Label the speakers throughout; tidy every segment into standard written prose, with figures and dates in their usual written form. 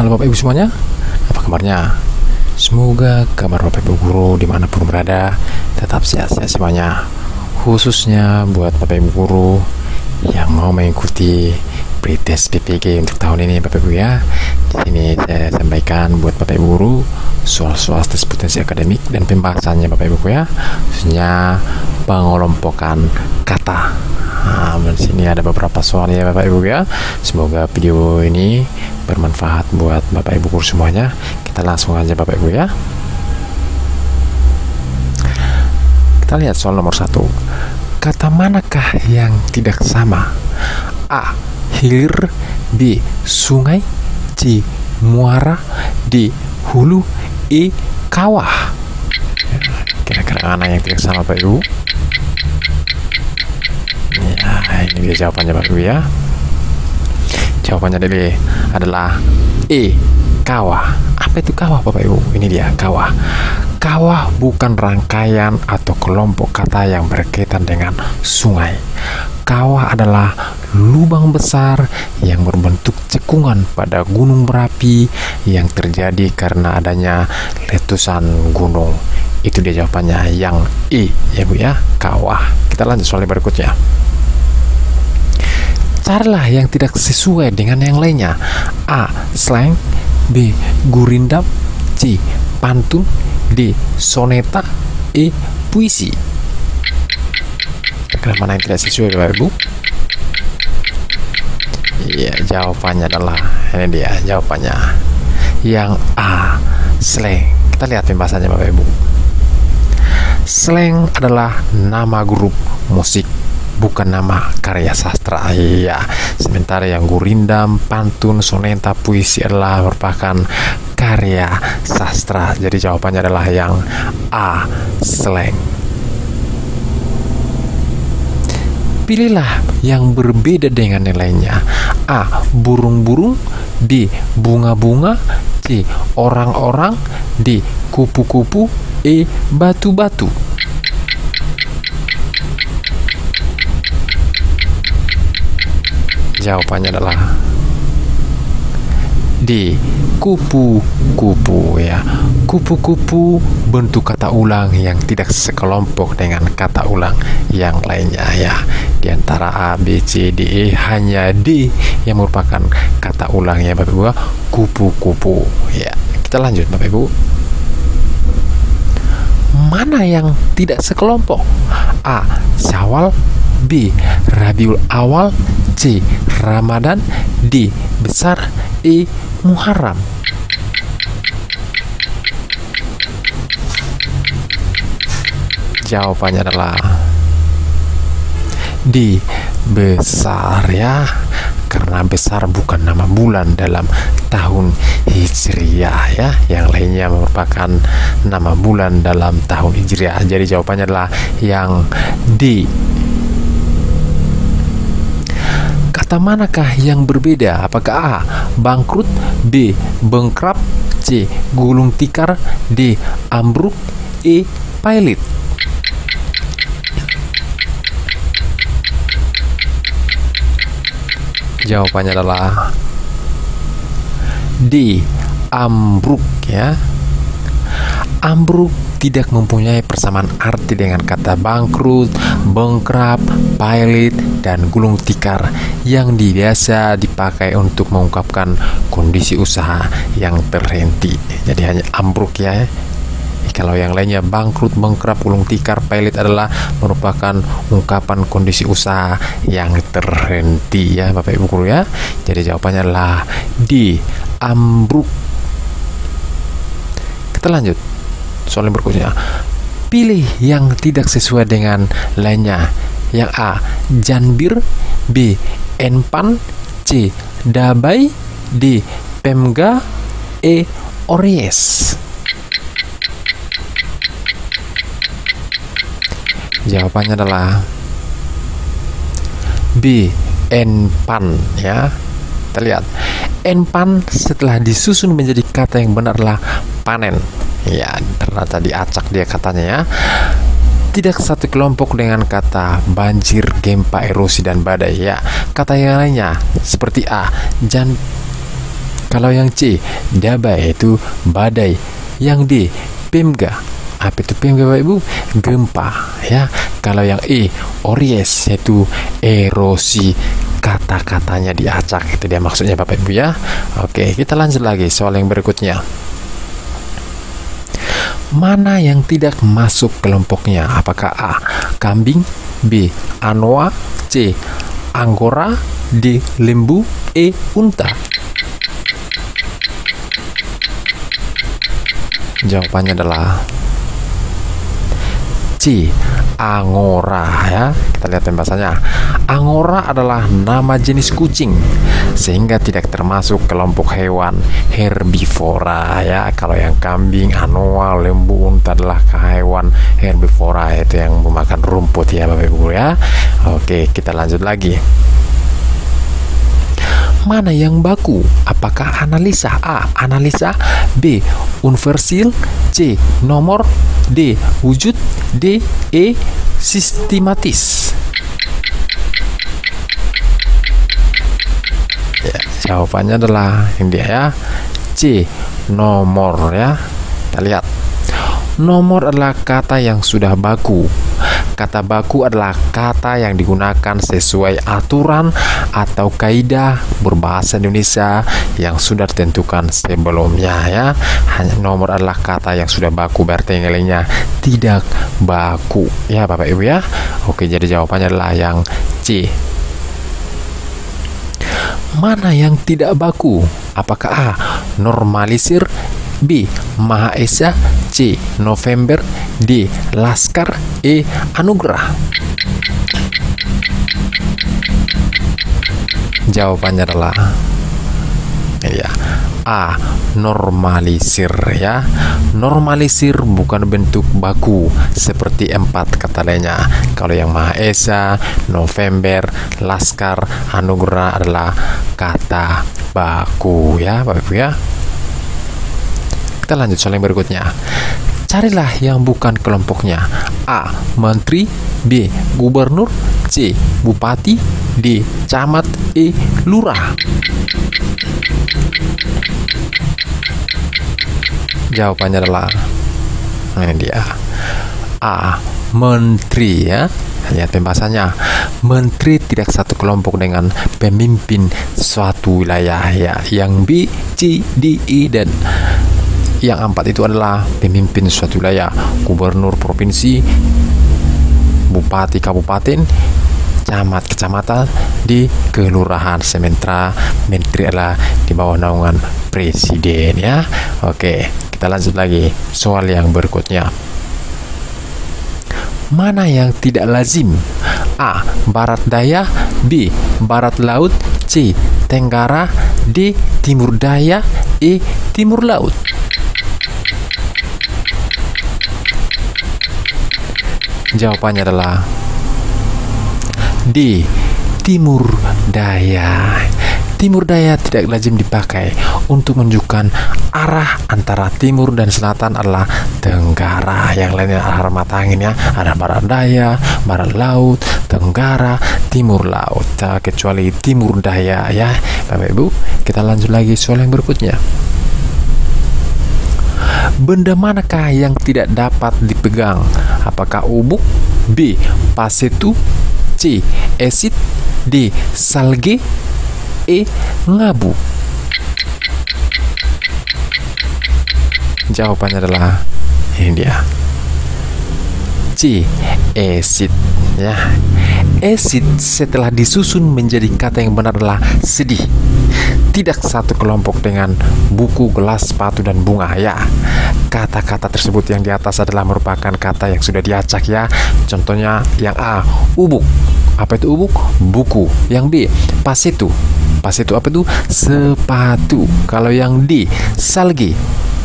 Speaker 1: Halo Bapak Ibu semuanya, apa kabarnya? Semoga kabar Bapak Ibu guru dimanapun berada tetap sehat-sehat semuanya. Khususnya buat Bapak Ibu guru yang mau mengikuti pretest PPG untuk tahun ini Bapak Ibu ya. Di sini saya sampaikan buat Bapak Ibu guru soal-soal tes potensi akademik dan pembahasannya Bapak Ibu ya, khususnya pengelompokan kata. Nah, di sini ada beberapa soal ya Bapak Ibu ya. Semoga video ini bermanfaat buat Bapak Ibu guru semuanya. Kita langsung aja Bapak Ibu ya. Kita lihat soal nomor 1. Kata manakah yang tidak sama? A. Hilir, B. Sungai, C. Muara, D. Hulu, E. Kawah. Kira-kira mana yang tidak sama Bapak Ibu? Ya, ini dia jawabannya Bapak Ibu ya. Jawabannya adalah E. Kawah. Apa itu kawah Bapak Ibu? Ini dia kawah. Kawah bukan rangkaian atau kelompok kata yang berkaitan dengan sungai. Kawah adalah lubang besar yang berbentuk cekungan pada gunung berapi yang terjadi karena adanya letusan gunung. Itu dia jawabannya yang E ya Bu ya, kawah. Kita lanjut soal berikutnya. Carilah yang tidak sesuai dengan yang lainnya. A. Slang, B. Gurindam, C. Pantun, D. Soneta, E. Puisi. Kira mana yang tidak sesuai Bapak Ibu? Iya, jawabannya adalah ini dia jawabannya yang A. Slang. Kita lihat pembahasannya Bapak Ibu. Slang adalah nama grup musik, bukan nama karya sastra. Iya. Sementara yang gurindam, pantun, soneta, puisi adalah merupakan karya sastra. Jadi jawabannya adalah yang A. Slang. Pilihlah yang berbeda dengan nilainya. A. Burung-burung, B. Bunga-bunga, C. Orang-orang, D. Kupu-kupu, E. Batu-batu. Jawabannya adalah D. Kupu-kupu ya. Kupu-kupu bentuk kata ulang yang tidak sekelompok dengan kata ulang yang lainnya ya. Di antara A, B, C, D, E hanya D yang merupakan kata ulang ya Bapak Ibu. Kupu-kupu ya. Kita lanjut Bapak Ibu. Mana yang tidak sekelompok? A. Syawal, B. Rabiul Awal, C. Ramadan, D. Besar, E. Muharram. Jawabannya adalah D. Besar ya. Karena besar bukan nama bulan dalam tahun Hijriah ya. Yang lainnya merupakan nama bulan dalam tahun Hijriah. Jadi jawabannya adalah yang D. Kata manakah yang berbeda? Apakah A. Bangkrut, B. Bengkrap, C. Gulung tikar, D. Ambruk, E. Pailit. Jawabannya adalah D. Ambruk ya. Ambruk tidak mempunyai persamaan arti dengan kata bangkrut, bengkrap, pailit, dan gulung tikar yang biasa dipakai untuk mengungkapkan kondisi usaha yang terhenti. Jadi hanya ambruk ya. Kalau yang lainnya bangkrut, bengkrap, gulung tikar, pailit adalah merupakan ungkapan kondisi usaha yang terhenti ya Bapak Ibu guru ya. Jadi jawabannya adalah D. Ambruk. Kita lanjut soal yang berikutnya. Pilih yang tidak sesuai dengan lainnya. Yang A. Janbir, B. Enpan, C. Dabai, D. Pemga, E. Ories. Jawabannya adalah B. Enpan ya. Kita lihat. Enpan setelah disusun menjadi kata yang benar adalah panen. Ya, ternyata diacak dia katanya ya. Tidak satu kelompok dengan kata banjir, gempa, erosi, dan badai ya. Kata yang lainnya seperti A. Kalau yang C, dabai itu badai. Yang D, pemga. Apa itu pemga Bapak Ibu? Gempa ya. Kalau yang E, ories itu erosi. Kata-katanya diacak, itu dia maksudnya Bapak Ibu ya. Oke, kita lanjut lagi soal yang berikutnya. Mana yang tidak masuk kelompoknya? Apakah A, kambing, B, anoa, C, anggora, D, lembu, E, unta? Jawabannya adalah C, angora ya. Kita lihat bahasanya. Angora adalah nama jenis kucing sehingga tidak termasuk kelompok hewan herbivora ya. Kalau yang kambing, anoa, lembu, unta adalah hewan herbivora, itu yang memakan rumput ya Bapak Ibu ya. Oke, kita lanjut lagi. Mana yang baku? Apakah analisa? A, analisa, B, universil, C, nomor, D, wujud, D, E, sistematis. Ya, jawabannya adalah yang dia ya, C, nomor ya. Kita lihat. Nomor adalah kata yang sudah baku. Kata baku adalah kata yang digunakan sesuai aturan atau kaidah berbahasa Indonesia yang sudah ditentukan sebelumnya ya. Hanya nomor adalah kata yang sudah baku, berarti yang lainnya tidak baku ya Bapak Ibu ya. Oke, jadi jawabannya adalah yang C. Mana yang tidak baku? Apakah A, normalisir, B, Maha Esa, C, November, D, Laskar, E, Anugerah. Jawabannya adalah ya, A, normalisir ya. Normalisir bukan bentuk baku seperti 4 kata lainnya. Kalau yang Maha Esa, November, Laskar, Anugerah adalah kata baku ya Bapak Ibu ya. Kita lanjut soal yang berikutnya. Carilah yang bukan kelompoknya. A, menteri, B, gubernur, C, bupati, D, camat, E, lurah. Jawabannya adalah ini dia, A, menteri ya. Lihat pembahasannya. Menteri tidak satu kelompok dengan pemimpin suatu wilayah ya. Yang B, C, D, E, dan yang 4 itu adalah pemimpin suatu wilayah, gubernur provinsi, bupati kabupaten, camat kecamatan, di kelurahan. Sementara menteri adalah di bawah naungan presiden ya. Oke, kita lanjut lagi soal yang berikutnya. Mana yang tidak lazim? A, barat daya, B, barat laut, C, tenggara, D, timur daya, E, timur laut. Jawabannya adalah D, timur daya. Timur daya tidak lazim dipakai untuk menunjukkan arah antara timur dan selatan adalah tenggara. Yang lainnya arah mata angin ya, ada barat daya, barat laut, tenggara, timur laut. Kecuali timur daya ya Bapak Ibu. Kita lanjut lagi soal yang berikutnya. Benda manakah yang tidak dapat dipegang? Apakah ubuk, B, pasetu, C, esit, D, salge, E, ngabu. Jawabannya adalah ini dia, C, esit ya. Esit setelah disusun menjadi kata yang benar adalah sedih. Tidak satu kelompok dengan buku, gelas, sepatu, dan bunga ya. Kata-kata tersebut yang di atas adalah merupakan kata yang sudah diacak ya. Contohnya yang A, ubuk. Apa itu ubuk? Buku. Yang B, pasetu. Pasetu apa itu? Sepatu. Kalau yang D, salge.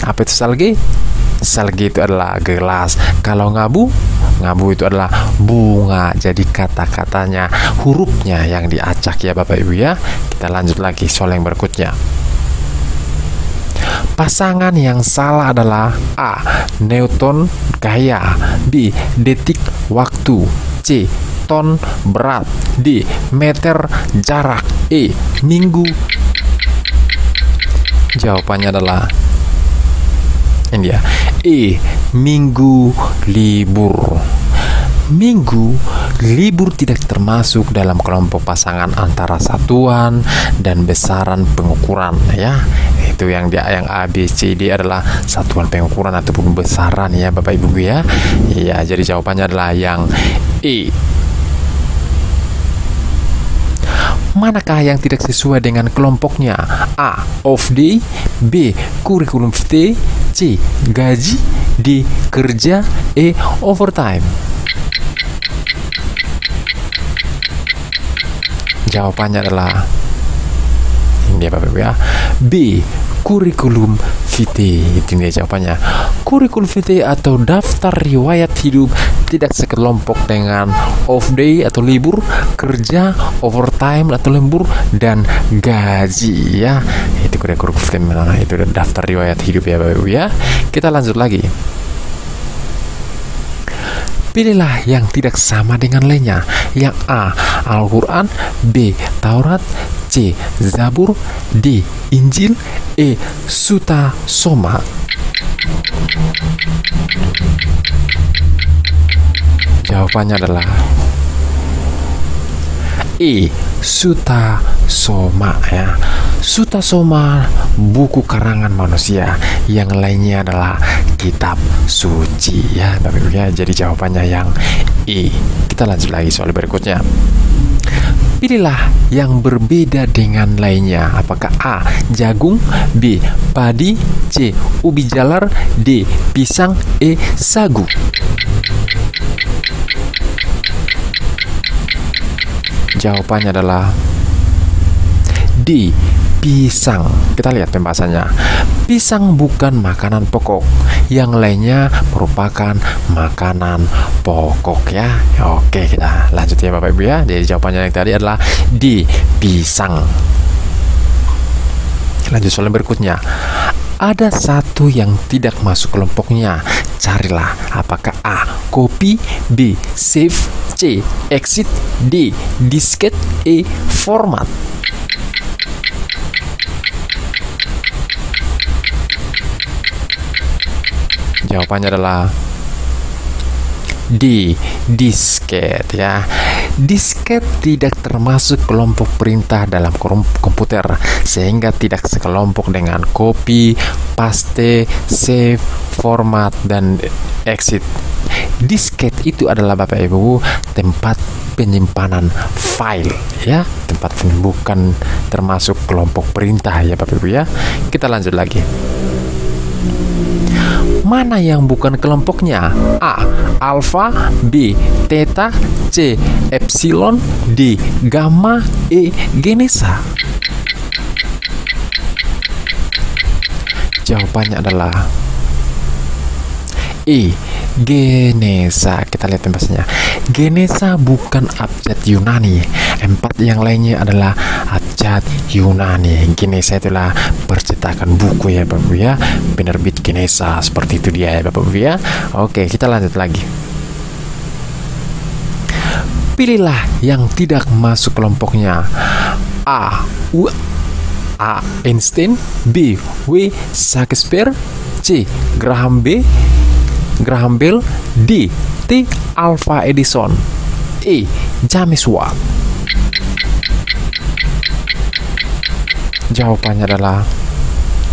Speaker 1: Apa itu salge? Salge itu adalah gelas. Kalau ngabu, ngabu itu adalah bunga. Jadi kata-katanya, hurufnya yang diacak ya Bapak Ibu ya. Kita lanjut lagi soal yang berikutnya. Pasangan yang salah adalah A, Newton gaya, B, detik waktu, C, ton berat, D, meter jarak, E, minggu. Jawabannya adalah ini dia. Minggu libur. Minggu libur tidak termasuk dalam kelompok pasangan antara satuan dan besaran pengukuran, ya. Itu yang A, B, C, D adalah satuan pengukuran ataupun besaran, ya Bapak Ibu ya. Ya, jadi jawabannya adalah yang E. Manakah yang tidak sesuai dengan kelompoknya? A. Off day. B. Kurikulum vitae. C. Gaji. D. Kerja. E. Overtime. Jawabannya adalah ini dia Bapak Ibu ya. B. Kurikulum vitae. Itu dia jawabannya. Kurikulum vitae atau daftar riwayat hidup tidak sekelompok dengan off day atau libur, kerja, overtime atau lembur, dan gaji, ya. Itu kurikulum vitae, itu daftar riwayat hidup ya Bapak Ibu ya. Kita lanjut lagi. Pilihlah yang tidak sama dengan lainnya. Yang A. Al-Quran. B. Taurat. C. Zabur. D. Injil. E. Sutta Soma. Jawabannya adalah E. Sutta Soma, ya. Sutta Soma buku karangan manusia, yang lainnya adalah kitab suci, ya Bapak Ibu ya. Jadi jawabannya yang E. Kita lanjut lagi soal berikutnya. Pilihlah yang berbeda dengan lainnya. Apakah A. Jagung. B. Padi. C. Ubi jalar. D. Pisang. E. Sagu. Jawabannya adalah D. Pisang. Kita lihat pembahasannya. Pisang bukan makanan pokok. Yang lainnya merupakan makanan pokok, ya. Oke, kita lanjut ya Bapak Ibu ya. Jadi jawabannya yang tadi adalah D. Pisang. Lanjut soal berikutnya. Ada satu yang tidak masuk kelompoknya. Carilah. Apakah A. Kopi. B. Save. C. Exit. D. Disket. E. Format. Jawabannya adalah D. Disket, ya. Disket tidak termasuk kelompok perintah dalam komputer, sehingga tidak sekelompok dengan copy, paste, save, format, dan exit. Disket itu adalah Bapak Ibu tempat penyimpanan file, ya. Tempat bukan termasuk kelompok perintah, ya Bapak Ibu ya. Kita lanjut lagi. Mana yang bukan kelompoknya? A. Alpha. B. Theta. C. Epsilon. D. Gamma. E. Genesa. Jawabannya adalah E. Genesa. Kita lihat pembahasannya. Genesa bukan abjad Yunani. 4 yang lainnya adalah abjad Yunani. Genesa itulah percetakan buku, ya Bapak ya. Penerbit Genesa, seperti itu dia ya Bapak ya. Oke, kita lanjut lagi. Pilihlah yang tidak masuk kelompoknya. A. Einstein. B. W. Shakespeare. C. Graham Bell. D. T. Alva Edison. E. James Watt. Jawabannya adalah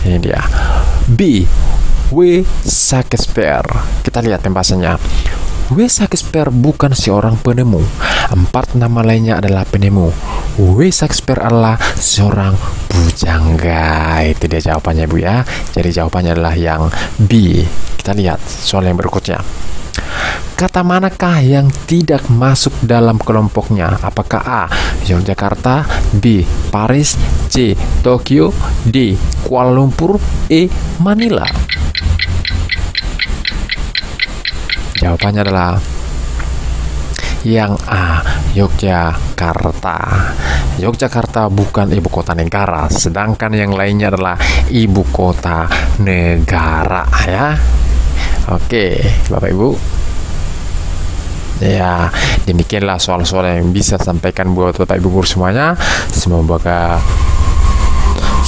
Speaker 1: ini dia, B. W. Shakespeare. Kita lihat pembahasannya. W. Shakespeare bukan seorang penemu. 4 nama lainnya adalah penemu. W. Shakespeare adalah seorang pujangga. Itu dia jawabannya Bu ya. Jadi jawabannya adalah yang B. Kita lihat soal yang berikutnya. Kata manakah yang tidak masuk dalam kelompoknya? Apakah A. Yogyakarta. B. Paris. C. Tokyo. D. Kuala Lumpur. E. Manila. Jawabannya adalah yang A. Yogyakarta. Yogyakarta bukan ibu kota negara, sedangkan yang lainnya adalah ibu kota negara, ya. Oke, Bapak Ibu. Ya, demikianlah soal-soal yang bisa sampaikan buat Bapak Ibu guru semuanya.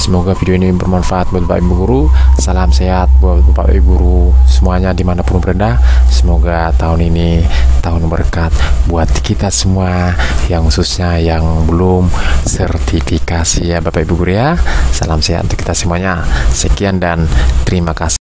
Speaker 1: Semoga video ini bermanfaat buat Bapak Ibu Guru. Salam sehat buat Bapak Ibu Guru semuanya dimanapun berada. Semoga tahun ini tahun berkat buat kita semua, yang khususnya yang belum sertifikasi ya Bapak Ibu Guru ya. Salam sehat untuk kita semuanya. Sekian dan terima kasih.